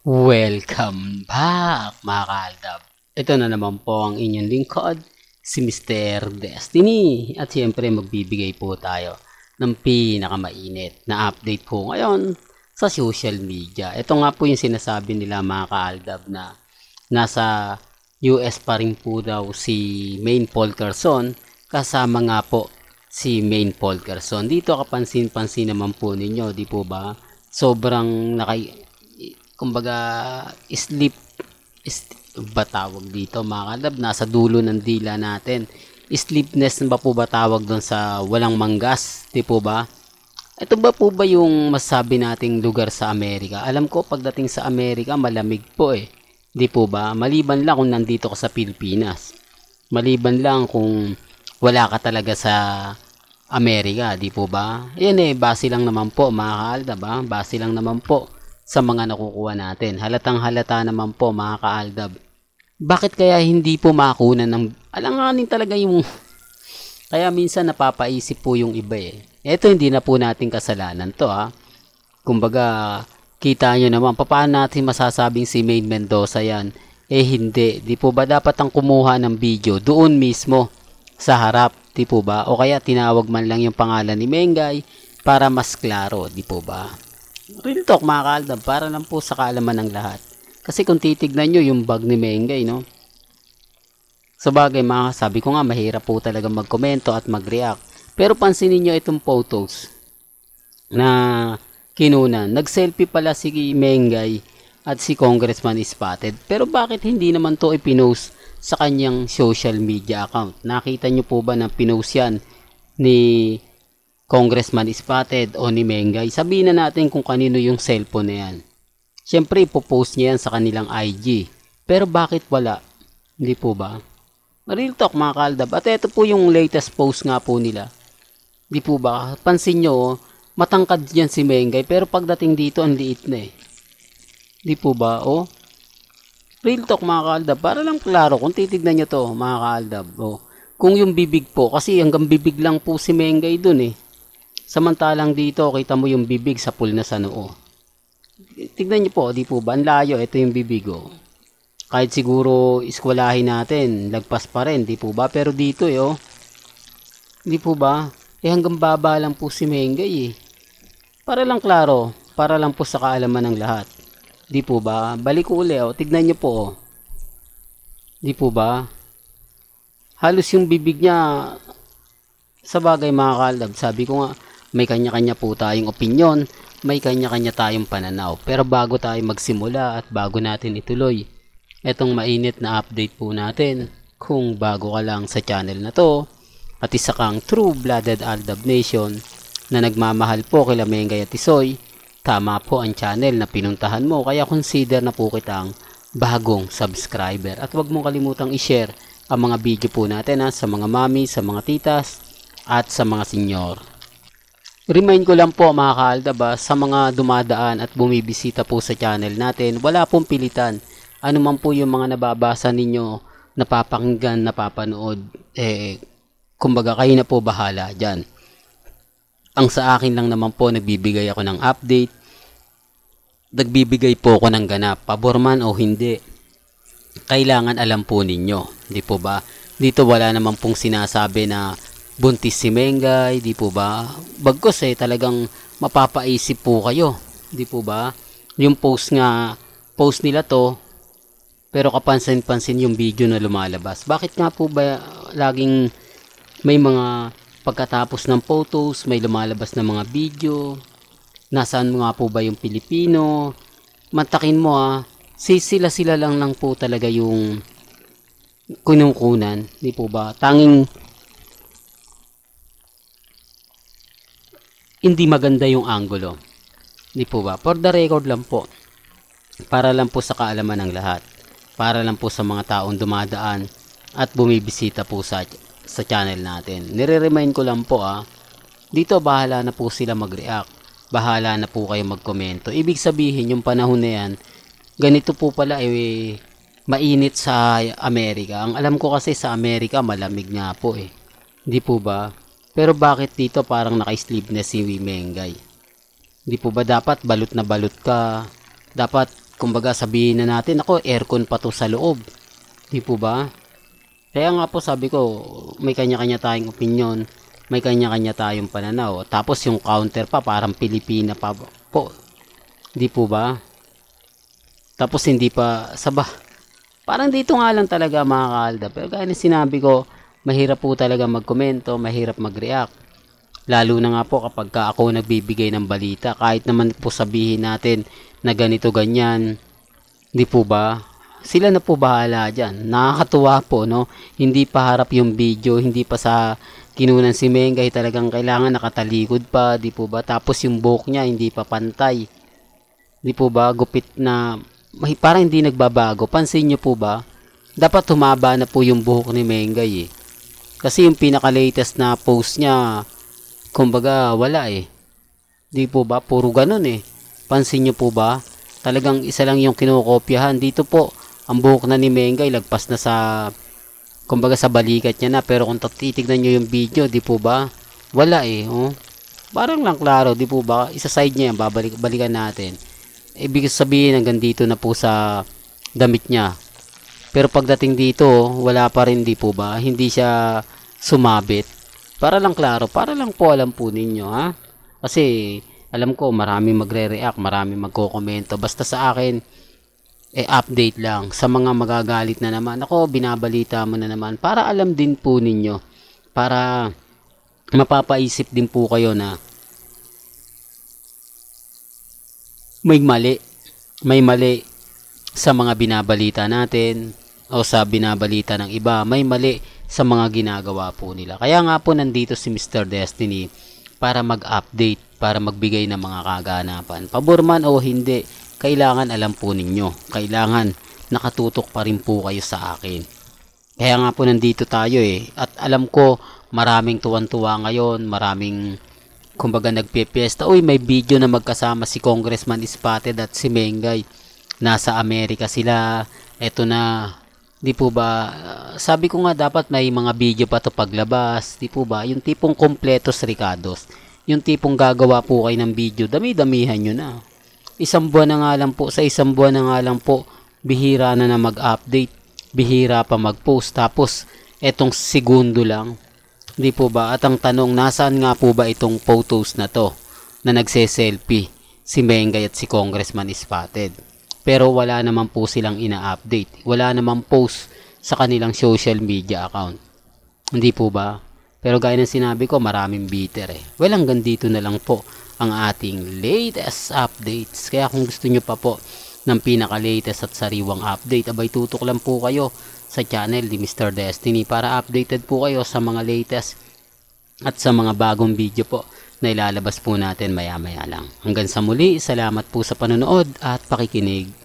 Welcome back mga kaaldab. Ito na naman po ang inyong lingkod, si Mr. Destiny. At siyempre magbibigay po tayo ng pinakamainit na update po ngayon sa social media. Ito nga po yung sinasabi nila mga kaaldab na nasa US pa rin po daw si Maine Fulkerson, kasama nga po si Maine Fulkerson. Dito kapansin-pansin naman po ninyo, di po ba? Sobrang kumbaga ba tawag dito mga kalab, nasa dulo ng dila natin. Sleepness ba po ba tawag doon sa walang manggas, di po ba? Ito ba po ba yung masabi nating lugar sa Amerika? Alam ko pagdating sa Amerika malamig po eh, di po ba? Maliban lang kung nandito ka sa Pilipinas, maliban lang kung wala ka talaga sa Amerika, di po ba? Yan eh, base lang naman po mga kaalda ba? Base lang naman po sa mga nakukuha natin. Halatang halata naman po mga kaaldab. Bakit kaya hindi po makunan ng alanganin talaga yung kaya minsan napapaisip po yung iba eh. Ito hindi na po natin kasalanan to ha. Kumbaga kita nyo naman paano natin masasabing si Maine Mendoza yan? Eh hindi. Di po ba dapat ang kumuha ng video doon mismo sa harap? Di po ba? O kaya tinawag man lang yung pangalan ni Mengay para mas klaro. Di po ba? Real talk mga kaaldab, para lang po sa kaalaman ng lahat. Kasi kung titignan nyo yung bag ni Mengay, no? Sa bagay mga sabi ko nga, mahirap po talaga magkomento at mag-react. Pero pansinin nyo itong photos na kinunan. Nag-selfie pala si Mengay at si Congressman Spotted. Pero bakit hindi naman to ipinost sa kanyang social media account? Nakita nyo po ba na pinost yan ni Congressman Spotted o ni Mengay? Sabihin na natin kung kanino yung cellphone na yan. Siyempre ipopost niya yan sa kanilang IG. Pero bakit wala? Hindi po ba? Real talk mga kaaldab. At ito po yung latest post nga po nila. Hindi po ba? Pansin nyo, matangkad yan si Mengay. Pero pagdating dito, ang liit na eh. Hindi po ba? Oh. Real talk mga kaaldab. Para lang klaro kung titignan nyo to mga kaaldab. Oh. Kung yung bibig po, kasi hanggang bibig lang po si Mengay dun eh. Samantalang dito, kita mo yung bibig sa pool na sa noo. Tignan niyo po, di po ba? Ang layo, ito yung bibig oh. Kahit siguro iskwalahin natin, lagpas pa rin, di po ba? Pero dito eh oh. Di po ba? Eh hanggang baba lang po si Mengay eh. Para lang klaro, para lang po sa kaalaman ng lahat. Di po ba? Balik ko uli oh, tignan niyo po oh. Di po ba? Halos yung bibig niya, sa bagay mga kaaldab, sabi ko nga, may kanya-kanya po tayong opinyon, may kanya-kanya tayong pananaw. Pero bago tayo magsimula at bago natin ituloy etong mainit na update po natin, kung bago ka lang sa channel na to at isa kang true-blooded Aldab Nation na nagmamahal po kila Mengay at Tisoy, tama po ang channel na pinuntahan mo, kaya consider na po kitang bagong subscriber. At huwag mong kalimutang i-share ang mga video po natin sa mga mami, sa mga titas at sa mga senyor. Remind ko lang po mga kaaldab, sa mga dumadaan at bumibisita po sa channel natin, wala pong pilitan. Ano man po yung mga nababasa ninyo, napapakinggan, napapanood, kumbaga kayo na po bahala dyan. Ang sa akin lang naman po, nagbibigay ako ng update, nagbibigay po ako ng ganap, pabor man o hindi. Kailangan alam po ninyo, di po ba? Dito wala naman pong sinasabi na buntis si Mengay, di po ba? Bagkus talagang mapapaisip po kayo, di po ba? Yung post nila to, pero kapansin-pansin yung video na lumalabas. Bakit nga po ba laging may mga pagkatapos ng photos, may lumalabas na mga video? Nasaan nga po ba yung Pilipino? Mantakin mo sila lang po talaga yung kunungkunan, di po ba? Tanging hindi maganda yung angulo, di po ba? For the record lang po, para lang po sa kaalaman ng lahat, para lang po sa mga taong dumadaan at bumibisita po sa channel natin. Nire-remind ko lang po dito bahala na po sila mag-react, bahala na po kayo magkomento. Ibig sabihin yung panahon na yan, ganito po pala mainit sa Amerika. Ang alam ko kasi sa Amerika malamig nga po di po ba? Pero bakit dito parang naka-sleeve na si Mengay? Di po ba dapat balot na balot ka? Dapat kumbaga sabihin na natin, ako aircon pa to sa loob. Di po ba? Kaya nga po sabi ko, may kanya-kanya tayong opinion, may kanya-kanya tayong pananaw. Tapos yung counter pa, parang Pilipina pa po. Di po ba? Tapos hindi pa, parang dito nga lang talaga mga kaalda. Pero kaya na sinabi ko, mahirap po talaga magkomento, mahirap mag-react. Lalo na nga po kapag ako nagbibigay ng balita. Kahit naman po sabihin natin na ganito ganyan. Di po ba? Sila na po bahala dyan. Nakakatuwa po, no? Hindi pa harap yung video, hindi pa sa kinunan si Mengay, talagang kailangan nakatalikod pa, di po ba? Tapos yung buhok niya, hindi pa pantay. Di po ba? Gupit na, parang hindi nagbabago. Pansin nyo po ba? Dapat humaba na po yung buhok ni Mengay, eh. Kasi yung pinaka-latest na post niya, kumbaga, wala, eh. Di po ba? Puro ganun, eh. Pansin nyo po ba? Talagang isa lang yung kinokopyahan. Dito po, ang buhok na ni Mengay lagpas na sa, kumbaga, sa balikat niya na. Pero kung titignan nyo yung video, di po ba? Wala, eh. Oh. Parang lang klaro, di po ba? Isa side niya yan, balikan natin. Ibig sabihin hanggang dito na po sa damit niya. Pero pagdating dito, wala pa rin, di po ba? Hindi siya sumabit. Para lang klaro, para lang po alam po ninyo, ha? Kasi alam ko maraming magre-react, maraming magko-komento. Basta sa akin, update lang. Sa mga magagalit na naman, ako binabalita mo na naman para alam din po ninyo, para mapapaisip din po kayo na may mali sa mga binabalita natin o sa binabalita ng iba, may mali sa mga ginagawa po nila. Kaya nga po nandito si Mr. Destiny para mag-update, para magbigay ng mga kaganapan. Pabor man o hindi, kailangan alam po ninyo. Kailangan nakatutok pa rin po kayo sa akin. Kaya nga po nandito tayo, eh. At alam ko maraming tuwan-tuwa ngayon, maraming kumbaga nagpipiesta. Uy, may video na magkasama si Congressman Spotted at si Mengay. Nasa Amerika sila. Eto na. Di po ba? Sabi ko nga dapat may mga video pa to paglabas. Di po ba? Yung tipong kompletos Ricados. Yung tipong gagawa po kayo ng video. Dami-damihan nyo na. Isang buwan na nga lang po, sa isang buwan na nga lang po, bihira na mag-update, bihira pa mag-post, tapos etong segundo lang, di po ba? At ang tanong, nasaan nga po ba itong photos na to, na nagse-selfie, si Mengay at si Congressman Spotted? Pero wala naman po silang ina-update, wala naman post sa kanilang social media account, hindi po ba? Pero gaya ng sinabi ko, maraming bitter, eh. Well, hanggang dito na lang po ang ating latest updates. Kaya kung gusto nyo pa po ng pinaka-latest at sariwang update, abay tutok lang po kayo sa channel ni Mr. Destiny para updated po kayo sa mga latest at sa mga bagong video po na ilalabas po natin maya-maya lang. Hanggang sa muli, salamat po sa panonood at pakikinig.